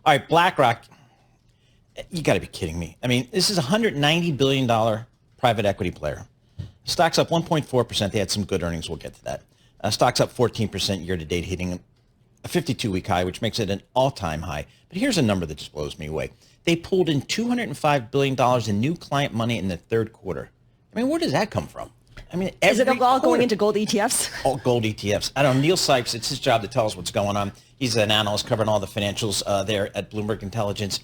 All right, BlackRock, you got to be kidding me. I mean, this is a $190 billion private equity player. Stock's up 1.4%. They had some good earnings. We'll get to that. Stock's up 14% year to date, hitting a 52-week high, which makes it an all-time high. But here's a number that just blows me away. They pulled in $205 billion in new client money in the third quarter. I mean, where does that come from? I mean, is it all going into gold ETFs? All gold ETFs. I don't know. Neil Sipes, it's his job to tell us what's going on. He's an analyst covering all the financials there at Bloomberg Intelligence.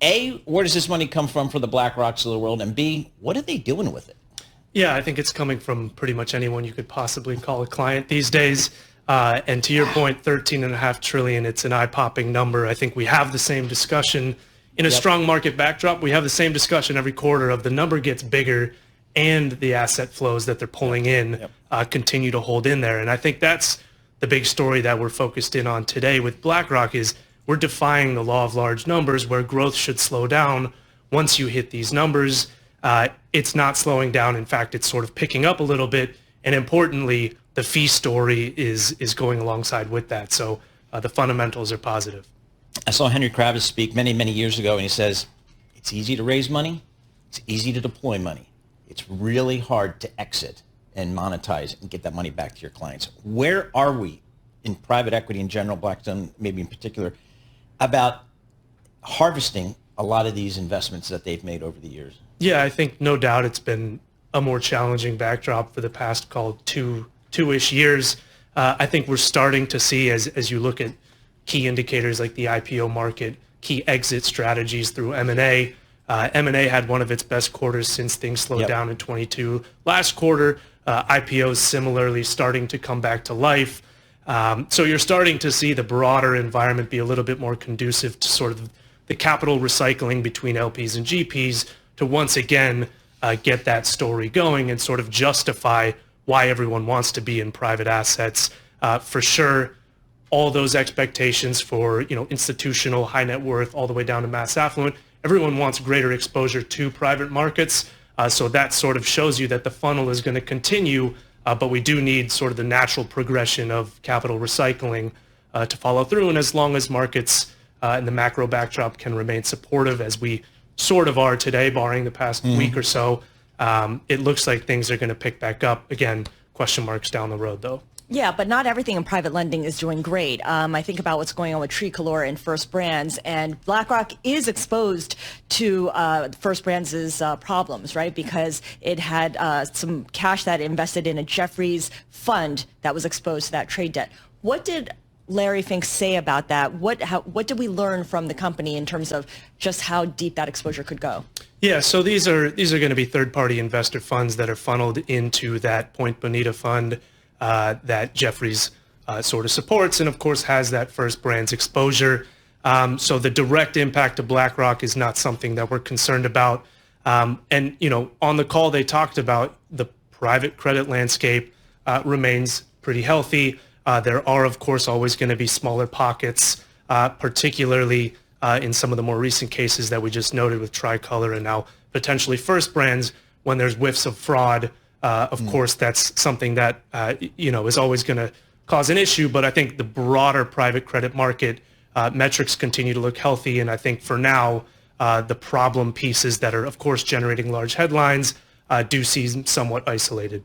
A, where does this money come from for the BlackRocks of the world? And B, what are they doing with it? Yeah, I think it's coming from pretty much anyone you could possibly call a client these days. And to your point, $13.5 trillion, it's an eye-popping number. I think we have the same discussion in a strong market backdrop. We have the same discussion every quarter of the number gets bigger and the asset flows that they're pulling in continue to hold in there. And I think that's the big story that we're focused in on today with BlackRock is we're defying the law of large numbers where growth should slow down once you hit these numbers. It's not slowing down. In fact, it's sort of picking up a little bit. And importantly, the fee story is going alongside with that. So the fundamentals are positive. I saw Henry Kravis speak many, many years ago, and he says, it's easy to raise money. It's easy to deploy money. It's really hard to exit and monetize and get that money back to your clients. Where are we in private equity in general, Blackstone maybe in particular, about harvesting a lot of these investments that they've made over the years? Yeah, I think no doubt it's been a more challenging backdrop for the past, called two-ish years. I think we're starting to see, as you look at key indicators like the IPO market, key exit strategies through M&A. M&A had one of its best quarters since things slowed down in 22. Last quarter, IPOs similarly starting to come back to life. So you're starting to see the broader environment be a little bit more conducive to sort of the capital recycling between LPs and GPs to once again get that story going and sort of justify why everyone wants to be in private assets. For sure, all those expectations for institutional, high net worth, all the way down to mass affluent, everyone wants greater exposure to private markets. So that sort of shows you that the funnel is going to continue, but we do need sort of the natural progression of capital recycling to follow through. And as long as markets and the macro backdrop can remain supportive as we sort of are today, barring the past week or so, it looks like things are going to pick back up. Again, question marks down the road, though. Yeah, but not everything in private lending is doing great. I think about what's going on with Tricolor and First Brands, and BlackRock is exposed to First Brands' problems, right? Because it had some cash that invested in a Jefferies fund that was exposed to that trade debt. What did Larry Fink say about that? What did we learn from the company in terms of just how deep that exposure could go? Yeah, so these are going to be third-party investor funds that are funneled into that Point Bonita fund that Jefferies sort of supports, and of course has that First Brands exposure. So the direct impact of BlackRock is not something that we're concerned about. And on the call they talked about the private credit landscape remains pretty healthy. There are of course always going to be smaller pockets, particularly in some of the more recent cases that we just noted with Tricolor and now potentially First Brands when there's whiffs of fraud. Of course, that's something that is always going to cause an issue. But I think the broader private credit market metrics continue to look healthy. And I think for now, the problem pieces that are, of course, generating large headlines do seem somewhat isolated.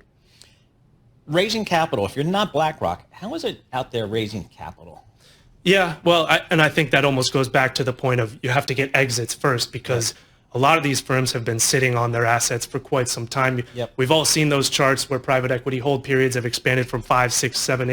Raising capital. If you're not BlackRock, how is it out there raising capital? Yeah, well, I think that almost goes back to the point of you have to get exits first because a lot of these firms have been sitting on their assets for quite some time. We've all seen those charts where private equity hold periods have expanded from 5, 6, 7,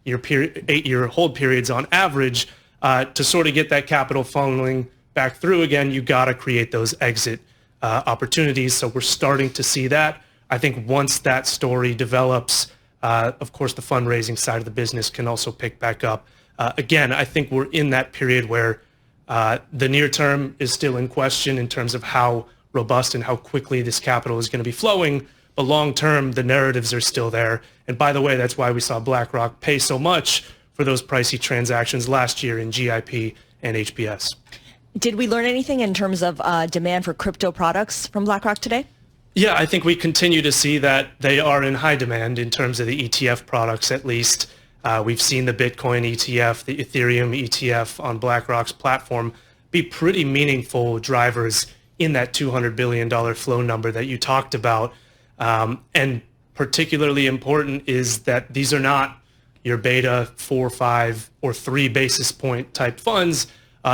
8-year hold periods on average. To sort of get that capital funneling back through again, you got to create those exit opportunities. So we're starting to see that. I think once that story develops, of course, the fundraising side of the business can also pick back up. Again, I think we're in that period where the near term is still in question in terms of how robust and how quickly this capital is going to be flowing. But long term, the narratives are still there. And by the way, that's why we saw BlackRock pay so much for those pricey transactions last year in GIP and HPS. Did we learn anything in terms of demand for crypto products from BlackRock today? Yeah, I think we continue to see that they are in high demand in terms of the ETF products at least. We've seen the Bitcoin ETF, the Ethereum ETF on BlackRock's platform be pretty meaningful drivers in that $200 billion flow number that you talked about. And particularly important is that these are not your beta 4, 5, or 3 basis point type funds.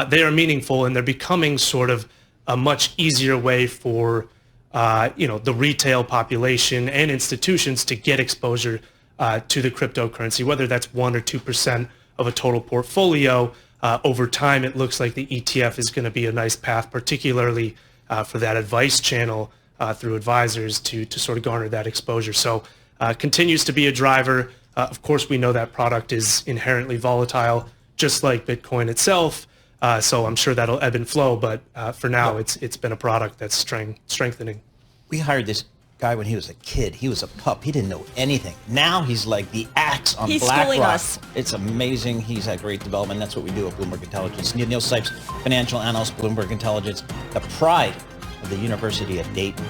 They are meaningful, and they're becoming sort of a much easier way for the retail population and institutions to get exposure to the cryptocurrency, whether that's 1 or 2% of a total portfolio. Over time, it looks like the ETF is going to be a nice path, particularly for that advice channel through advisors to sort of garner that exposure. So continues to be a driver. Of course, we know that product is inherently volatile, just like Bitcoin itself. So I'm sure that'll ebb and flow, but for now, it's been a product that's strengthening. We hired this guy when he was a kid. He was a pup. He didn't know anything. Now he's like the axe on He's BlackRock. schooling us. It's amazing. He's had great development. That's what we do at Bloomberg Intelligence. Neil Sipes, financial analyst, Bloomberg Intelligence, the pride of the University of Dayton.